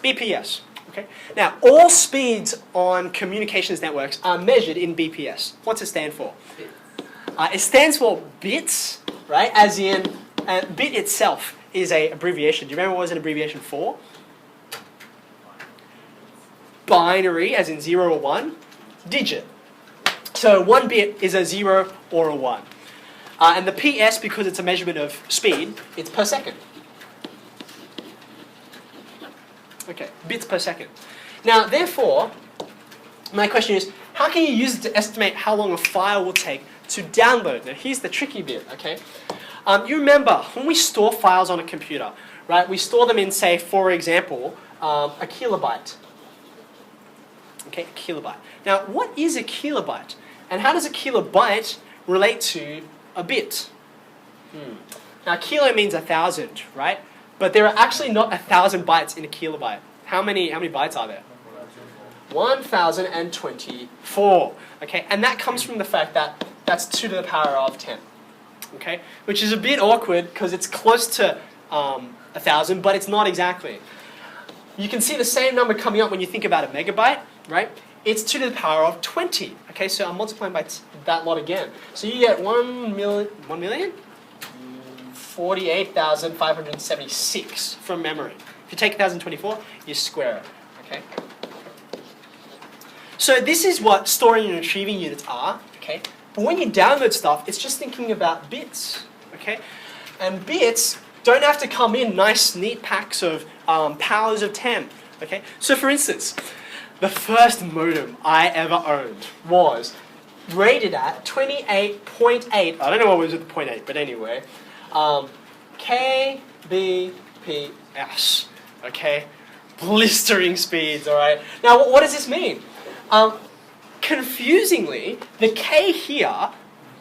BPS. Okay. Now, all speeds on communications networks are measured in BPS. What's it stand for? It stands for bits, right? As in, bit itself is an abbreviation. Do you remember what was an abbreviation for? Binary, as in 0 or 1. Digit. So 1 bit is a 0 or a 1. And the PS, because it's a measurement of speed, it's per second. Okay, bits per second. Now, therefore, my question is, how can you use it to estimate how long a file will take to download? Now, here's the tricky bit, okay? You remember, when we store files on a computer, right, we store them in, say, for example, a kilobyte. Okay, a kilobyte. Now, what is a kilobyte? And how does a kilobyte relate to a bit? Now, kilo means 1,000, right? But there are actually not 1,000 bytes in a kilobyte. How many bytes are there? 1,024. Okay, and that comes from the fact that that's 2 to the power of 10. Okay, which is a bit awkward because it's close to 1,000, but it's not exactly. You can see the same number coming up when you think about a megabyte, right? It's 2 to the power of 20. Okay, so I'm multiplying by that lot again. So you get 1,048,576 from memory. If you take 1,024, you square it. Okay. So this is what storing and retrieving units are. Okay. But when you download stuff, it's just thinking about bits. Okay. And bits don't have to come in nice, neat packs of powers of 10. Okay. So for instance, the first modem I ever owned was rated at 28.8. I don't know what was at the 0.8, but anyway. kbps. Okay? Blistering speeds, alright? Now, what does this mean? Confusingly, the K here,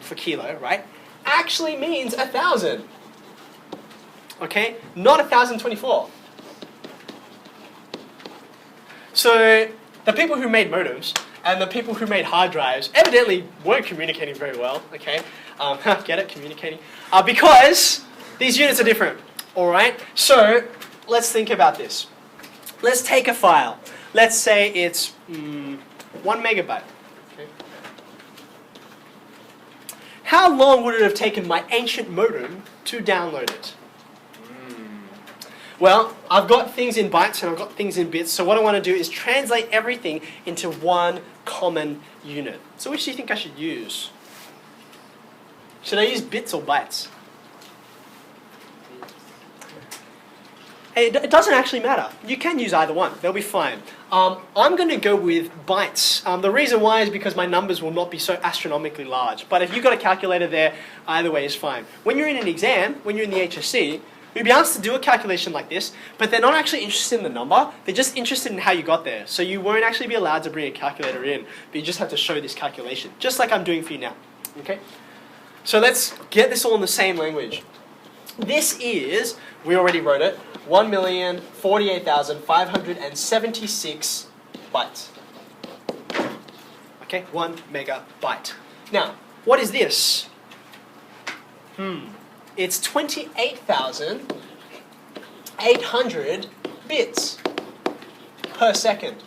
for kilo, right, actually means 1,000. Okay? Not 1,024. So, the people who made modems and the people who made hard drives evidently weren't communicating very well, okay? Get it? Communicating? Because these units are different, alright? So, let's think about this. Let's take a file. Let's say it's 1 megabyte. Okay. How long would it have taken my ancient modem to download it? Well, I've got things in bytes and I've got things in bits, so what I want to do is translate everything into one common unit. So which do you think I should use? Should I use bits or bytes? It doesn't actually matter. You can use either one. They'll be fine. I'm going to go with bytes. The reason why is because my numbers will not be so astronomically large. But if you've got a calculator there, either way is fine. When you're in an exam, when you're in the HSC, you'll be asked to do a calculation like this, but they're not actually interested in the number. They're just interested in how you got there. So you won't actually be allowed to bring a calculator in, but you just have to show this calculation, just like I'm doing for you now. Okay? So let's get this all in the same language. This is, we already wrote it, 1,048,576 bytes. Okay, 1 megabyte. Now, what is this? It's 28,800 bits per second.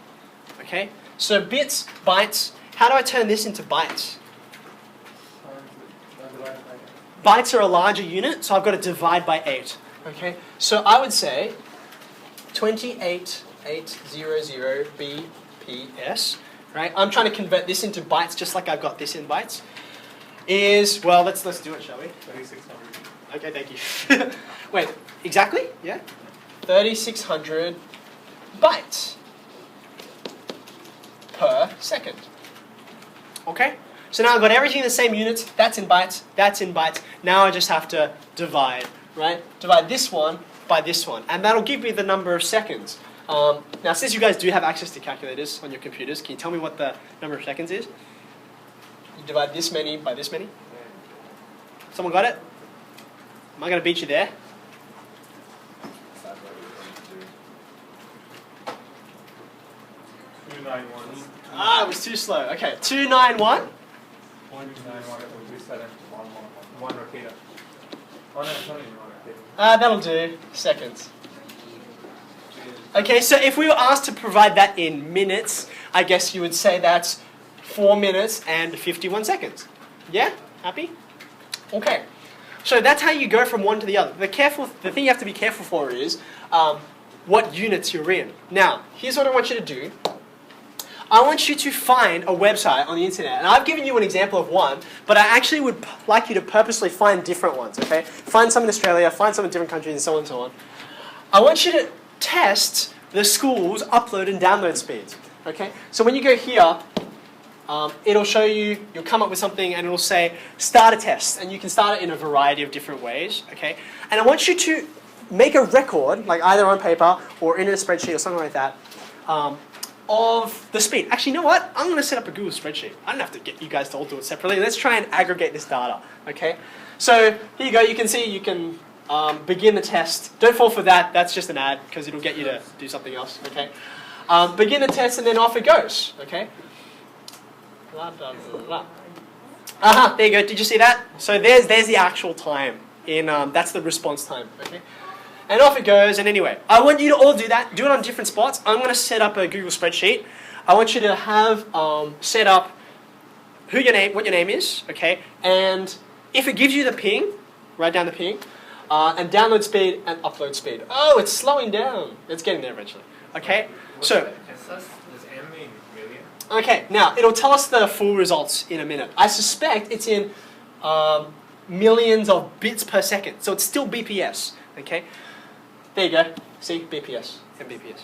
Okay, so bits, bytes. How do I turn this into bytes? Bytes are a larger unit, so I've got to divide by 8. Okay, so I would say 28,800 BPS, right? I'm trying to convert this into bytes just like I've got this in bytes. Is, well, let's do it, shall we? 3,600. Okay, thank you. Wait, exactly? Yeah? 3,600 bytes per second. Okay? So now I've got everything in the same units. That's in bytes. That's in bytes. Now I just have to divide, right? Divide this one by this one. And that'll give me the number of seconds. Now, since you guys do have access to calculators on your computers, can you tell me what the number of seconds is? You divide this many by this many. Someone got it? Am I going to beat you there? Ah, it was too slow. Okay, 291. 1 rotator. That'll do. Seconds. Okay, so if we were asked to provide that in minutes, I guess you would say that's 4 minutes and 51 seconds. Yeah? Happy? Okay. So that's how you go from one to the other. The thing you have to be careful for is what units you're in. Now, here's what I want you to do. I want you to find a website on the internet, and I've given you an example of one, but I actually would like you to purposely find different ones, okay? Find some in Australia, find some in different countries, and so on and so on. I want you to test the school's upload and download speeds, okay? So when you go here, it'll show you, you'll come up with something and it'll say, start a test. And you can start it in a variety of different ways, okay? And I want you to make a record, like either on paper or in a spreadsheet or something like that, of the speed. Actually, you know what? I'm going to set up a Google spreadsheet. I don't have to get you guys to all do it separately. Let's try and aggregate this data, okay? So here you go. You can see you can begin the test. Don't fall for that. That's just an ad because it'll get you to do something else, okay? Begin the test and then off it goes, okay? Aha, there you go. Did you see that? So there's the actual time. That's the response time, okay? And off it goes, and anyway, I want you to all do that. Do it on different spots. I'm going to set up a Google spreadsheet. I want you to have set up what your name is, okay? And if it gives you the ping, write down the ping, and download speed and upload speed. Oh, it's slowing down. It's getting there eventually, okay? So, Is M in million? okay, now it'll tell us the full results in a minute. I suspect it's in millions of bits per second, so it's still BPS, okay? There you go. See, BPS, Mbps.